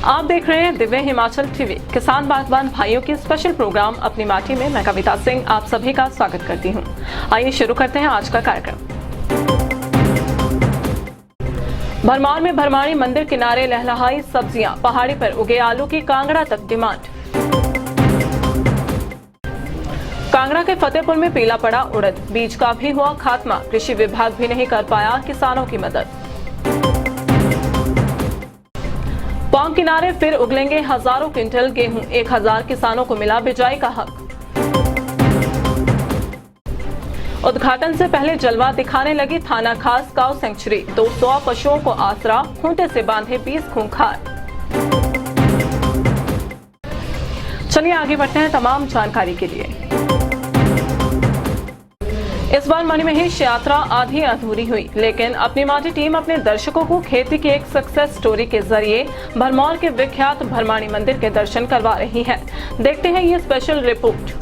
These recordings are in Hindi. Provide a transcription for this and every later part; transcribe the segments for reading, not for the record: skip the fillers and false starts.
आप देख रहे हैं दिव्य हिमाचल टीवी। किसान बागवान भाइयों के स्पेशल प्रोग्राम अपनी माटी में मैं कविता सिंह आप सभी का स्वागत करती हूं। आइए शुरू करते हैं आज का कार्यक्रम। भरमौर में भरमाणी मंदिर किनारे लहलहाई सब्जियां, पहाड़ी पर उगे आलू की कांगड़ा तक डिमांड। कांगड़ा के फतेहपुर में पीला पड़ा उड़द, बीज का भी हुआ खात्मा, कृषि विभाग भी नहीं कर पाया किसानों की मदद। पौंग किनारे फिर उगलेंगे हजारों क्विंटल गेहूं, 1000 किसानों को मिला बिजाई का हक। उद्घाटन से पहले जलवा दिखाने लगी थाना खास काऊ सेंचुरी, 200 पशुओं को आसरा, खूंटे से बांधे 20 खूंखार। चलिए आगे बढ़ते हैं तमाम जानकारी के लिए। इस बार मणिमहेश यात्रा आधी अधूरी हुई, लेकिन अपनी माटी टीम अपने दर्शकों को खेती की एक सक्सेस स्टोरी के जरिए भरमौर के विख्यात भरमाणी मंदिर के दर्शन करवा रही है। देखते हैं ये स्पेशल रिपोर्ट।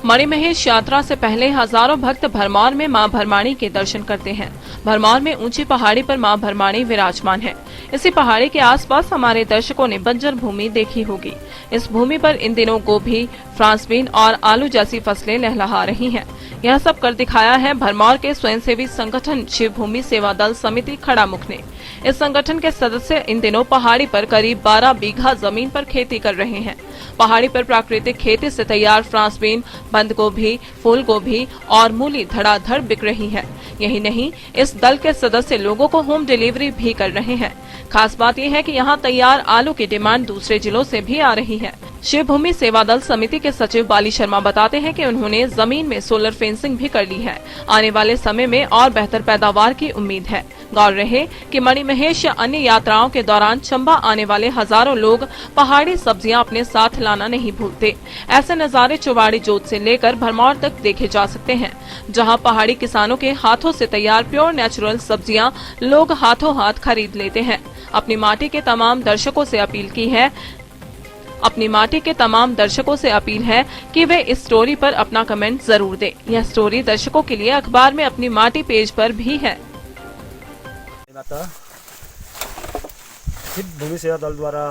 मणिमहेश यात्रा से पहले हजारों भक्त भरमौर में मां भरमाणी के दर्शन करते हैं। भरमौर में ऊंची पहाड़ी पर मां भरमाणी विराजमान है। इसी पहाड़ी के आसपास हमारे दर्शकों ने बंजर भूमि देखी होगी। इस भूमि पर इन दिनों गोभी, फ्रांस बीन और आलू जैसी फसलें लहलहा रही हैं। यह सब कर दिखाया है भरमौर के स्वयंसेवी संगठन शिव भूमि सेवा दल समिति खड़ामुख ने। इस संगठन के सदस्य इन दिनों पहाड़ी पर करीब 12 बीघा जमीन पर खेती कर रहे हैं। पहाड़ी पर प्राकृतिक खेती से तैयार फ्रांस बीन, बंद गोभी, फूल गोभी और मूली धड़ाधड़ बिक रही है। यही नहीं, इस दल के सदस्य लोगों को होम डिलीवरी भी कर रहे हैं। खास बात यह है कि यहाँ तैयार आलू की डिमांड दूसरे जिलों से भी आ रही है। शिव भूमि सेवा दल समिति के सचिव बाली शर्मा बताते हैं कि उन्होंने जमीन में सोलर फेंसिंग भी कर ली है। आने वाले समय में और बेहतर पैदावार की उम्मीद है। गौर रहे कि मणिमहेश या अन्य यात्राओं के दौरान चंबा आने वाले हजारों लोग पहाड़ी सब्जियां अपने साथ लाना नहीं भूलते। ऐसे नजारे चुवाड़ी जोत से लेकर भरमौर तक देखे जा सकते हैं, जहां पहाड़ी किसानों के हाथों से तैयार प्योर नेचुरल सब्जियां लोग हाथों हाथ खरीद लेते हैं। अपनी माटी के तमाम दर्शकों से अपील है कि वे इस स्टोरी पर अपना कमेंट जरूर दें। यह स्टोरी दर्शकों के लिए अखबार में अपनी माटी पेज पर भी है। शिव भूमि सेवा दल द्वारा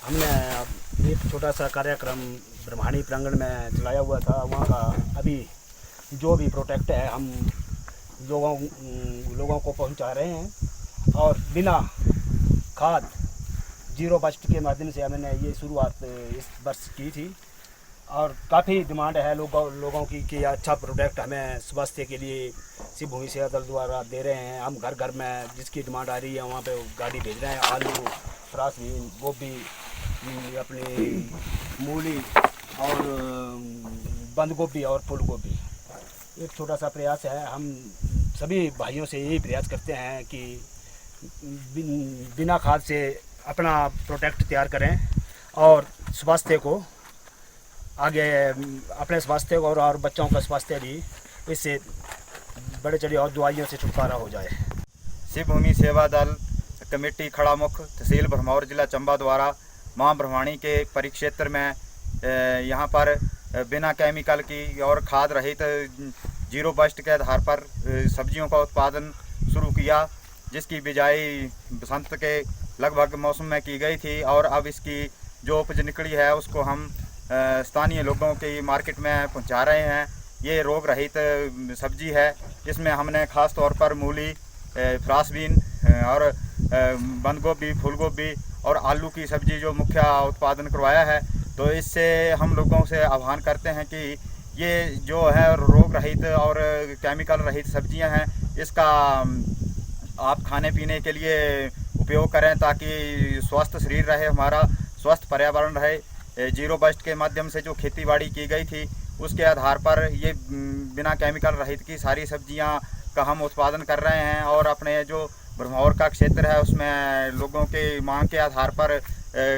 हमने एक छोटा सा कार्यक्रम ब्रह्माणी प्रांगण में चलाया हुआ था। वहाँ का अभी जो भी प्रोडक्ट है हम लोगों को पहुँचा रहे हैं और बिना खाद जीरो बस्ट के माध्यम से हमने ये शुरुआत इस वर्ष की थी और काफ़ी डिमांड है लोगों की कि अच्छा प्रोडक्ट हमें स्वास्थ्य के लिए शिव भूमि सेवा दल द्वारा दे रहे हैं। हम घर घर में जिसकी डिमांड आ रही है वहाँ पे गाड़ी भेज रहे हैं। आलू, फ्रांस बीन, गोभी, अपनी मूली और बंद गोभी और फूल गोभी। एक छोटा सा प्रयास है। हम सभी भाइयों से यही प्रयास करते हैं कि बिना खाद से अपना प्रोडक्ट तैयार करें और स्वास्थ्य को आगे, अपने स्वास्थ्य और बच्चों का स्वास्थ्य भी इससे बड़े चढ़ी और दवाइयों से छुटकारा हो जाए। शिव भूमि सेवा दल कमेटी खड़ामुख तहसील भरमौर जिला चंबा द्वारा मां भरमाणी के परिक्षेत्र में यहाँ पर बिना केमिकल की और खाद रहित जीरो बस्ट के आधार पर सब्जियों का उत्पादन शुरू किया, जिसकी बिजाई बसंत के लगभग मौसम में की गई थी और अब इसकी जो उपज निकली है उसको हम स्थानीय लोगों की मार्केट में पहुंचा रहे हैं। ये रोग रहित सब्जी है। इसमें हमने ख़ास तौर पर मूली, फ्रांस बीन और बंद गोभी, फूल गोभी और आलू की सब्जी जो मुख्य उत्पादन करवाया है। तो इससे हम लोगों से आह्वान करते हैं कि ये जो है रोग रहित और केमिकल रहित सब्जियां हैं, इसका आप खाने पीने के लिए उपयोग करें ताकि स्वस्थ शरीर रहे, हमारा स्वस्थ पर्यावरण रहे। जीरो बस्ट के माध्यम से जो खेतीबाड़ी की गई थी उसके आधार पर ये बिना केमिकल रहित की सारी सब्जियां का हम उत्पादन कर रहे हैं और अपने जो भरमौर का क्षेत्र है उसमें लोगों के मांग के आधार पर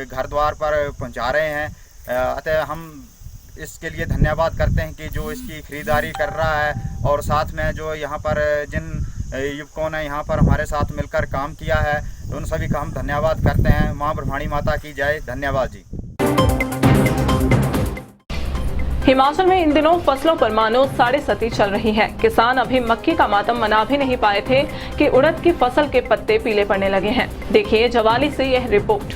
घर द्वार पर पहुंचा रहे हैं। अतः हम इसके लिए धन्यवाद करते हैं कि जो इसकी खरीदारी कर रहा है और साथ में जो यहाँ पर जिन युवकों ने यहाँ पर हमारे साथ मिलकर काम किया है तो उन सभी का हम धन्यवाद करते हैं। माँ भरमाणी माता की जय। धन्यवाद जी। हिमाचल में इन दिनों फसलों पर मानो साढ़े सती चल रही है। किसान अभी मक्की का मातम मना भी नहीं पाए थे कि उड़द की फसल के पत्ते पीले पड़ने लगे हैं। देखिए जवाली से यह रिपोर्ट।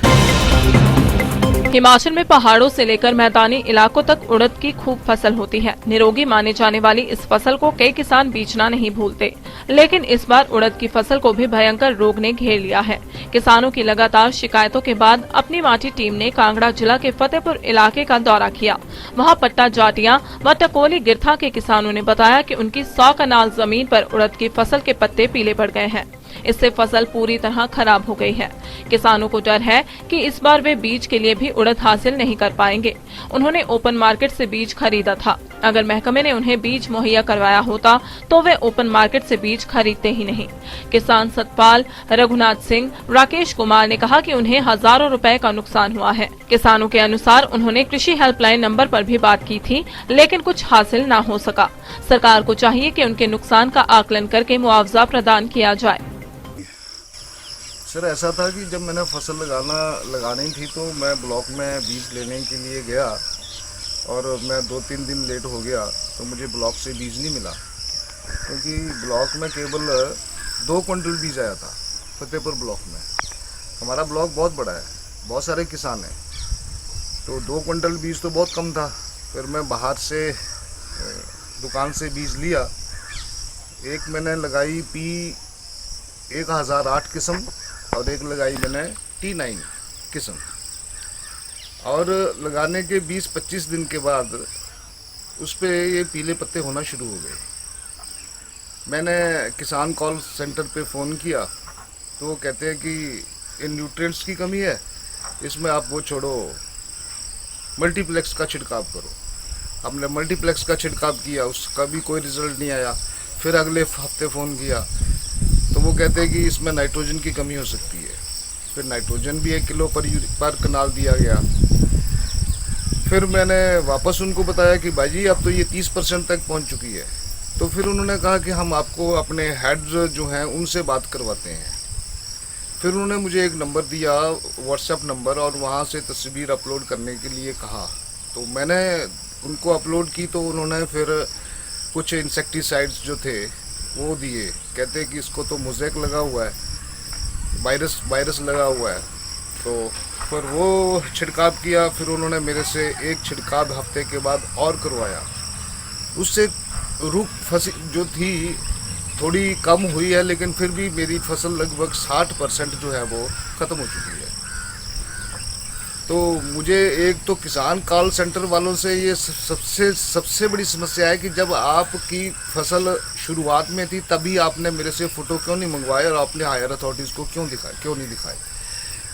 हिमाचल में पहाड़ों से लेकर मैदानी इलाकों तक उड़द की खूब फसल होती है। निरोगी माने जाने वाली इस फसल को कई किसान बेचना नहीं भूलते, लेकिन इस बार उड़द की फसल को भी भयंकर रोग ने घेर लिया है। किसानों की लगातार शिकायतों के बाद अपनी माटी टीम ने कांगड़ा जिला के फतेहपुर इलाके का दौरा किया। वहां पट्टा जाटियां व टकोली गिरथा के किसानों ने बताया कि उनकी 100 कनाल जमीन पर उड़द की फसल के पत्ते पीले पड़ गए हैं। इससे फसल पूरी तरह खराब हो गई है। किसानों को डर है कि इस बार वे बीज के लिए भी उड़द हासिल नहीं कर पाएंगे। उन्होंने ओपन मार्केट से बीज खरीदा था। अगर महकमे ने उन्हें बीज मुहैया करवाया होता तो वे ओपन मार्केट से बीज खरीदते ही नहीं। किसान सतपाल, रघुनाथ सिंह, राकेश कुमार ने कहा कि उन्हें हजारों रुपए का नुकसान हुआ है। किसानों के अनुसार उन्होंने कृषि हेल्पलाइन नंबर पर भी बात की थी, लेकिन कुछ हासिल न हो सका। सरकार को चाहिए कि उनके नुकसान का आकलन करके मुआवजा प्रदान किया जाए। सर ऐसा था कि जब मैंने फसल लगानी थी तो मैं ब्लॉक में बीज लेने के लिए गया और मैं 2-3 दिन लेट हो गया तो मुझे ब्लॉक से बीज नहीं मिला, क्योंकि ब्लॉक में केवल 2 क्विंटल बीज आया था। फतेहपुर ब्लॉक में हमारा ब्लॉक बहुत बड़ा है, बहुत सारे किसान हैं, तो 2 क्विंटल बीज तो बहुत कम था। फिर मैं बाहर से दुकान से बीज लिया। एक मैंने लगाई P1008 किस्म और एक लगाई मैंने T9 किस्म, और लगाने के 20-25 दिन के बाद उस पे ये पीले पत्ते होना शुरू हो गए। मैंने किसान कॉल सेंटर पे फ़ोन किया तो वो कहते हैं कि इन न्यूट्रिएंट्स की कमी है, इसमें आप वो छोड़ो, मल्टीप्लेक्स का छिड़काव करो। हमने मल्टीप्लेक्स का छिड़काव किया, उसका भी कोई रिज़ल्ट नहीं आया। फिर अगले हफ्ते फ़ोन किया तो वो कहते हैं कि इसमें नाइट्रोजन की कमी हो सकती है। फिर नाइट्रोजन भी 1 किलो पर कनाल दिया गया। फिर मैंने वापस उनको बताया कि भाई जी अब तो ये 30% तक पहुंच चुकी है। तो फिर उन्होंने कहा कि हम आपको अपने हेड्स जो हैं उनसे बात करवाते हैं। फिर उन्होंने मुझे एक नंबर दिया, व्हाट्सएप नंबर, और वहाँ से तस्वीर अपलोड करने के लिए कहा। तो मैंने उनको अपलोड की तो उन्होंने फिर कुछ इंसेक्टिसाइड्स जो थे वो दिए। कहते कि इसको तो मोज़ेक लगा हुआ है, वायरस लगा हुआ है। तो फिर वो छिड़काव किया। फिर उन्होंने मेरे से एक छिड़काव हफ्ते के बाद और करवाया। उससे रूख फसल जो थी थोड़ी कम हुई है, लेकिन फिर भी मेरी फसल लगभग 60% जो है वो ख़त्म हो चुकी है। तो मुझे एक तो किसान कॉल सेंटर वालों से ये सबसे बड़ी समस्या है कि जब आपकी फसल शुरुआत में थी तभी आपने मेरे से फ़ोटो क्यों नहीं मंगवाए और आपने हायर अथॉरिटीज़ को क्यों नहीं दिखाए।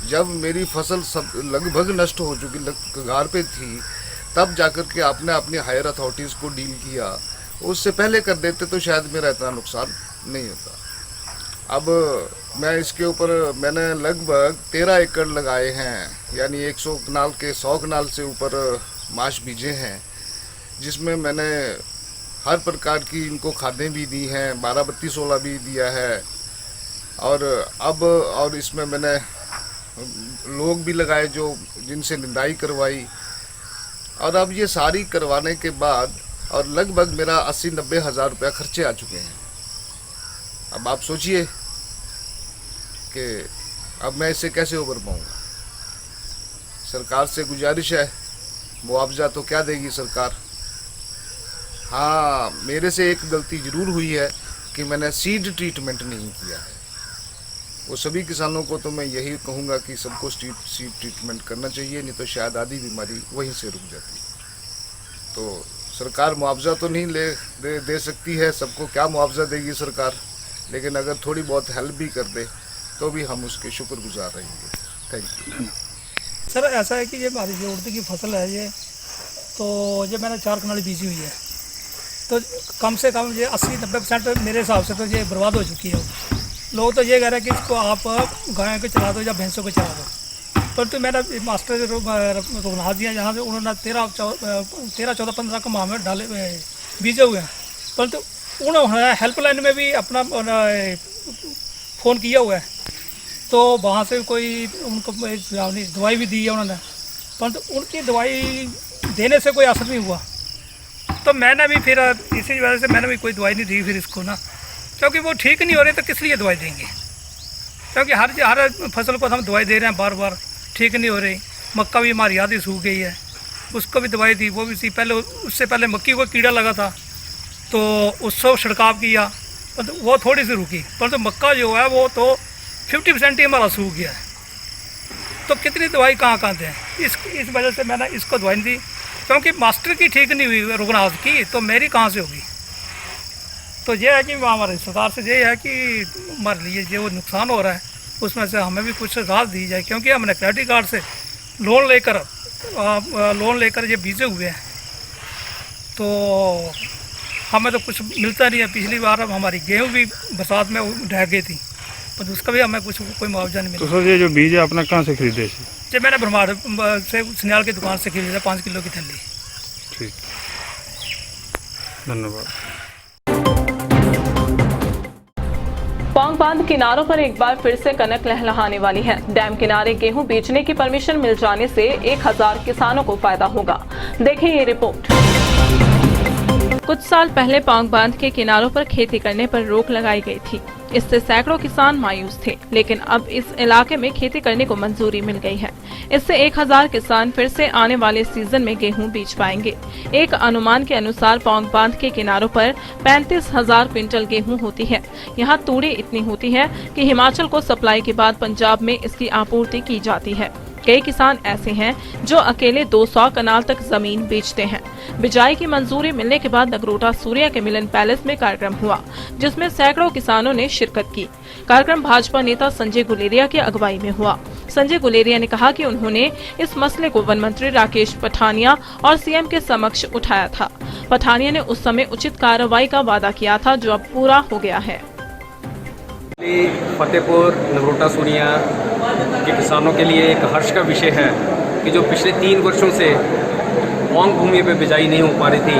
जब मेरी फसल सब लगभग नष्ट हो चुकी, कगार पे थी, तब जाकर के आपने अपनी हायर अथॉरिटीज़ को डील किया। उससे पहले कर देते तो शायद मेरा इतना नुकसान नहीं होता। अब मैं इसके ऊपर मैंने लगभग 13 एकड़ लगाए हैं, यानी 100 कनाल के 100 कनाल से ऊपर माश बीजे हैं, जिसमें मैंने हर प्रकार की इनको खादें भी दी हैं, 12-32-16 भी दिया है। और इसमें मैंने लोग भी लगाए जो जिनसे निंदाई करवाई। और अब ये सारी करवाने के बाद और लगभग मेरा 80-90 हज़ार रुपया खर्चे आ चुके हैं। अब आप सोचिए कि अब मैं इससे कैसे उबर पाऊँगा। सरकार से गुजारिश है, मुआवजा तो क्या देगी सरकार। हाँ, मेरे से एक गलती ज़रूर हुई है कि मैंने सीड ट्रीटमेंट नहीं किया है। वो सभी किसानों को तो मैं यही कहूँगा कि सबको सीड ट्रीटमेंट करना चाहिए, नहीं तो शायद आधी बीमारी वहीं से रुक जाती। तो सरकार मुआवजा तो नहीं दे सकती है, सबको क्या मुआवजा देगी सरकार, लेकिन अगर थोड़ी बहुत हेल्प भी कर दे तो भी हम उसके शुक्रगुजार रहेंगे। Thank you. सर ऐसा है कि ये हमारी जो उड़द की फसल है ये मैंने 4 कनाल बीजी हुई है, तो कम से कम ये 80-90% मेरे हिसाब से तो ये बर्बाद हो चुकी है। लोग तो ये कह रहे हैं कि इसको आप गायों को चला दो या भैंसों को चला दो, परंतु मेरा मास्टर रघुनाथ जी हैं यहाँ से, उन्होंने 13-14-15 कमा में डाले बीजे हुए हैं, परंतु उन्होंने हेल्पलाइन में भी अपना फ़ोन किया हुआ है, तो वहाँ से कोई उनको दवाई भी दी है उन्होंने, परंतु उनकी दवाई देने से कोई असर नहीं हुआ। तो मैंने भी फिर इसी वजह से मैंने भी कोई दवाई नहीं दी फिर इसको ना, क्योंकि वो ठीक नहीं हो रहे तो किस लिए दवाई देंगे, क्योंकि हर फसल को हम दवाई दे रहे हैं बार बार, ठीक नहीं हो रही। मक्का भी हमारी आधी सूख गई है, उसको भी दवाई दी, वो भी सी पहले, उससे पहले मक्की को कीड़ा लगा था तो उसको छिड़काव किया, तो वो थोड़ी सी रुकी, परंतु मक्का जो है वो तो 50% ही हमारा सूख गया है। तो कितनी दवाई कहाँ दें, इस वजह से मैंने इसको दवाई दी, क्योंकि मास्टर की ठीक नहीं हुई रुग्णास की, तो मेरी कहाँ से होगी। तो ये है कि हमारे सरकार से ये है कि हमारे लिए जो नुकसान हो रहा है उसमें से हमें भी कुछ राहत दी जाए, क्योंकि हमने क्रेडिट कार्ड से लोन लेकर ये बीजे हुए हैं, तो हमें तो कुछ मिलता नहीं है। पिछली बार अब हमारी गेहूँ भी बरसात में ढह गई थी, पर उसका भी हमें कोई मुआवजा नहीं मिला। तो सर ये जो बीज है आपने कहाँ से खरीदे? जी मैंने ब्रह्मांड से सन्याल की दुकान से खरीदा 5 किलो की थैली। ठीक, धन्यवाद। पौंग बांध किनारों पर एक बार फिर से कनक लहलहाने वाली है। डैम किनारे गेहूं बेचने की परमिशन मिल जाने से 1000 किसानों को फायदा होगा। देखें ये रिपोर्ट। कुछ साल पहले पौंग बांध के किनारों पर खेती करने पर रोक लगाई गई थी। इससे सैकड़ों किसान मायूस थे, लेकिन अब इस इलाके में खेती करने को मंजूरी मिल गई है। इससे 1000 किसान फिर से आने वाले सीजन में गेहूं बीज पाएंगे। एक अनुमान के अनुसार पौंग बांध के किनारों पर 35,000 क्विंटल गेहूं होती है। यहाँ तूड़ी इतनी होती है कि हिमाचल को सप्लाई के बाद पंजाब में इसकी आपूर्ति की जाती है। कई किसान ऐसे हैं जो अकेले 200 कनाल तक जमीन बेचते हैं। बिजाई की मंजूरी मिलने के बाद नगरोटा सूर्या के मिलन पैलेस में कार्यक्रम हुआ, जिसमें सैकड़ों किसानों ने शिरकत की। कार्यक्रम भाजपा नेता संजय गुलेरिया की अगुवाई में हुआ। संजय गुलेरिया ने कहा कि उन्होंने इस मसले को वन मंत्री राकेश पठानिया और सीएम के समक्ष उठाया था। पठानिया ने उस समय उचित कार्रवाई का वादा किया था, जो अब पूरा हो गया है। फतेहपुर नगरोटा सूरिया के किसानों के लिए एक हर्ष का विषय है कि जो पिछले 3 वर्षों से पौंग भूमि पे बिजाई नहीं हो पा रही थी,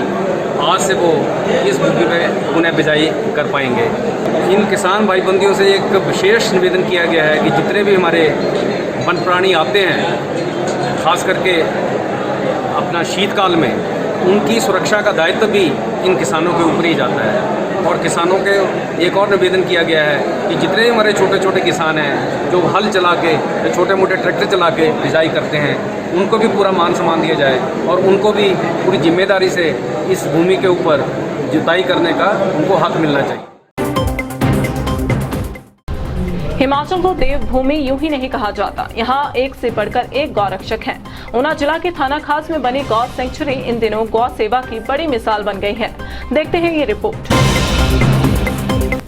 आज से वो इस भूमि पे पुनः बिजाई कर पाएंगे। इन किसान भाई बंदियों से एक विशेष निवेदन किया गया है कि जितने भी हमारे वन प्राणी आते हैं, खास करके अपना शीतकाल में, उनकी सुरक्षा का दायित्व भी इन किसानों के ऊपर ही जाता है। और किसानों के एक और निवेदन किया गया है कि जितने हमारे छोटे छोटे किसान हैं जो हल चला के, छोटे मोटे ट्रैक्टर चला के बिजाई करते हैं, उनको भी पूरा मान सम्मान दिया जाए और उनको भी पूरी जिम्मेदारी से इस भूमि के ऊपर जुताई करने का उनको हक मिलना चाहिए। हिमाचल को देवभूमि यूं ही नहीं कहा जाता। यहाँ एक से बढ़कर एक गौरक्षक हैं। ऊना जिला के थाना खास में बनी गौ सेंचुरी इन दिनों गौ सेवा की बड़ी मिसाल बन गई है। देखते हैं ये रिपोर्ट।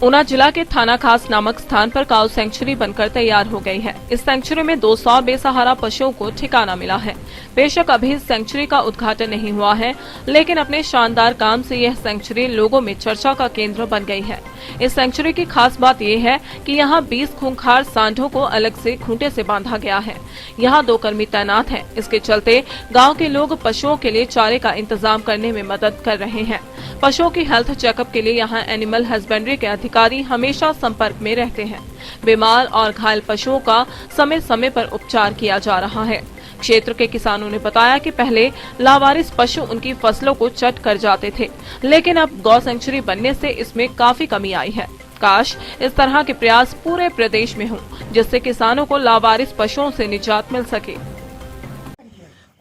ऊना जिला के थाना खास नामक स्थान पर काऊ सेंचुरी बनकर तैयार हो गई है। इस सेंचुरी में 200 बेसहारा पशुओं को ठिकाना मिला है। बेशक अभी इस सेंचुरी का उद्घाटन नहीं हुआ है, लेकिन अपने शानदार काम से यह सेंचुरी लोगों में चर्चा का केंद्र बन गई है। इस सेंचुरी की खास बात यह है कि यहाँ 20 खूंखार सांडों को अलग से खूंटे से बांधा गया है। यहाँ 2 कर्मी तैनात हैं। इसके चलते गाँव के लोग पशुओं के लिए चारे का इंतजाम करने में मदद कर रहे हैं। पशुओं की हेल्थ चेकअप के लिए यहाँ एनिमल हस्बेंड्री के अधिकारी हमेशा संपर्क में रहते हैं। बीमार और घायल पशुओं का समय समय पर उपचार किया जा रहा है। क्षेत्र के किसानों ने बताया कि पहले लावारिस पशु उनकी फसलों को चट कर जाते थे, लेकिन अब गौ सेंचुरी बनने से इसमें काफी कमी आई है। काश इस तरह के प्रयास पूरे प्रदेश में हों, जिससे किसानों को लावारिस पशुओं से निजात मिल सके।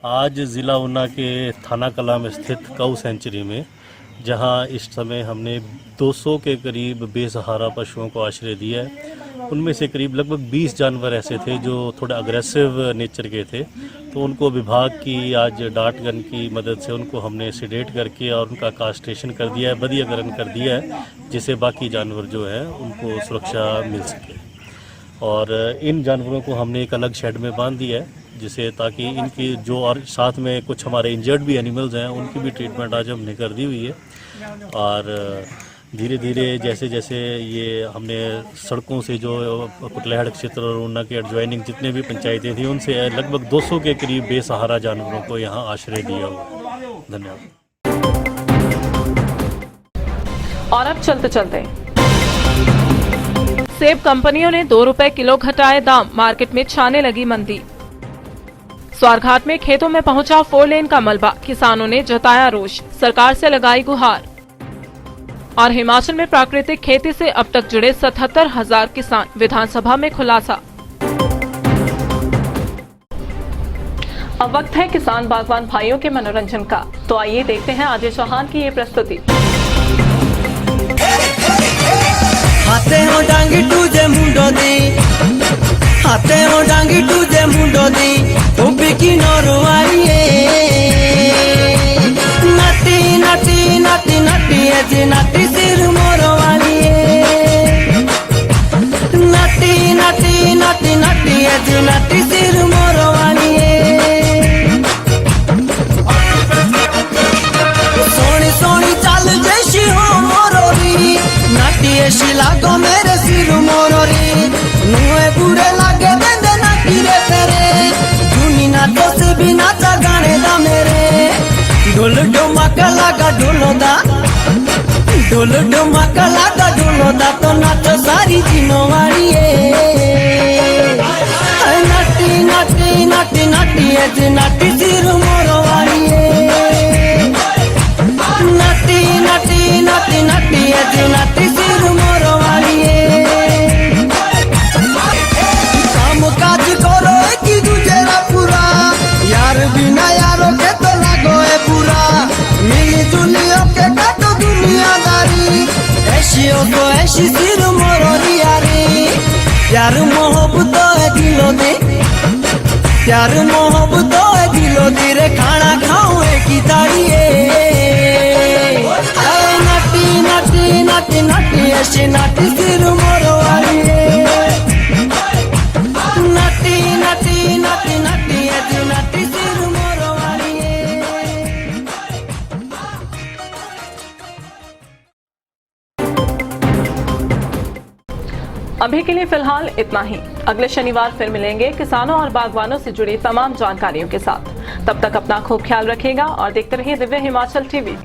आज जिला ऊना के थाना कला में स्थित गौ सेंचुरी में, जहां इस समय हमने 200 के करीब बेसहारा पशुओं को आश्रय दिया है, उनमें से करीब लगभग 20 जानवर ऐसे थे जो थोड़े अग्रेसिव नेचर के थे। तो उनको विभाग की आज डार्ट गन की मदद से उनको हमने सीडेट करके और उनका कास्ट्रेशन कर दिया है, बधियाकरण कर दिया है, जिससे बाकी जानवर जो है उनको सुरक्षा मिल सके। और इन जानवरों को हमने एक अलग शेड में बांध दिया है, जिसे ताकि इनकी जो और साथ में कुछ हमारे इंजर्ड भी एनिमल्स हैं, उनकी भी ट्रीटमेंट आज हमने कर दी हुई है। और धीरे धीरे जैसे जैसे ये हमने सड़कों से जो कुटलैहड़ क्षेत्र और ऊना के एडजॉइनिंग जितने भी पंचायतें थी, उनसे लगभग 200 के करीब बेसहारा जानवरों को यहाँ आश्रय दिया हुआ। धन्यवाद। और अब चलते चलते सेब कंपनियों ने 2 रुपए किलो घटाए दाम, मार्केट में छाने लगी मंदी। स्वारघाट में खेतों में पहुंचा 4 लेन का मलबा, किसानों ने जताया रोष, सरकार से लगाई गुहार। और हिमाचल में प्राकृतिक खेती से अब तक जुड़े 77,000 किसान, विधानसभा में खुलासा। अब वक्त है किसान बागवान भाइयों के मनोरंजन का, तो आइए देखते हैं अजय चौहान की ये प्रस्तुति। हाथे हो डांगी तुझे मुंडो दी, हाथे हो डांगी तुझे मुंडो दी, टोपी की नौरवाइए नाटी नाटी नाटी नाटी जी नाटी सिर मोरवाइए नाटी नाटी नाटी नाटी जी नाटी सिर मोरवाइए सोनी सोनी चाल जैसी हो मोरोरी नाटी ऐसी लागो मेरे सिर मोरोरी नुए बुरे लागे देंदे नाटी रे तेरे झूनी नाचो से भी नाचा गाने दा मेरे ढोल डोमाका लागा ढोलो दा ढोल डोमाका लागा ढोलो दा तो नाचो सारी जीनो वाड़िए नाटी नाटी नाटी नाटी ऐसी नाटी सिर मोरो वाड़िए नाटी नाटी नाटी नाटी ऐसी नाटी सिर मोरो वाड़िए काम काज करो एक दूजे रा पूरा यार बिना यारों के तो लागो है पूरा मिली जुलियों के काटो दुनियादारी ऐसी हो तो ऐसी सिर मोरो यारी यार मोहब्बत है दिलो दे यार मोहब्बत है दिलो दे रे खाना खाऊं की ताड़िए नाटी नाटी नाटी नाटी ऐसी नाटी सिर मोरो वाली नाटी नाटी नाटी नाटी ऐसी नाटी सिर मोरो वाली अभी के लिए फिलहाल इतना ही। अगले शनिवार फिर मिलेंगे किसानों और बागवानों से जुड़ी तमाम जानकारियों के साथ। तब तक अपना खूब ख्याल रखिएगा और देखते रहिए दिव्य हिमाचल टीवी।